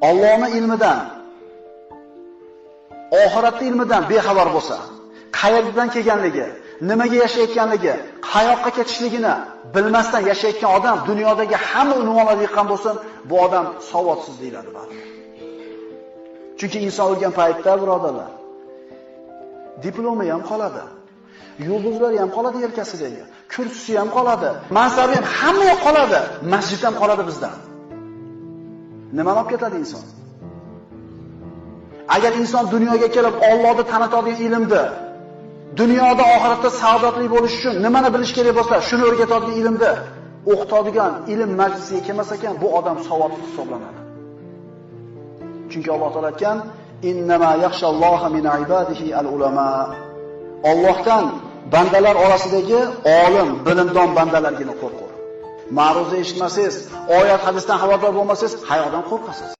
Allohning ilmidan, oxiratning ilmidan bexabar bo'lsa, qayerdan kelganligi, nimaga yashayotganligi, qayoqqa ketishligini bilmasdan yashayotgan odam dunyodagi hamma unvonlarga yiqqan bo'lsin, bu odam savodsiz deyiladi baribir. Chunki inson o'lgan paytda, birodarlar, diplomi ham qoladi. Yulduzlar ham qoladi yelkasidagi, kursisi ham qoladi, mansabi ham hamma yoq qoladi, masjid ham qoladi bizdan. Nimani olib ketadi inson? Agar inson dunyoga kelib Allohni tanitadigan ilmni, dunyoda oxiratda saodatli bo'lish uchun nimani bilish kerak bo'lsa, shuni o'rgatadigan ilmni o'qitadigan ilm majlisiga kelmas ekan, bu odam savodsiz hisoblanadi. Chunki Alloh taolo aytgan: "Innama yaxshalloha min ibadihi al-ulama." Allohdan bandalar orasidagi olim, bilimdon bandalargina qo'rqur. Ma'ruza eshitmasangiz, oyat hadisdan xabardor bo'lmasangiz, hayodan qo'rqasiz.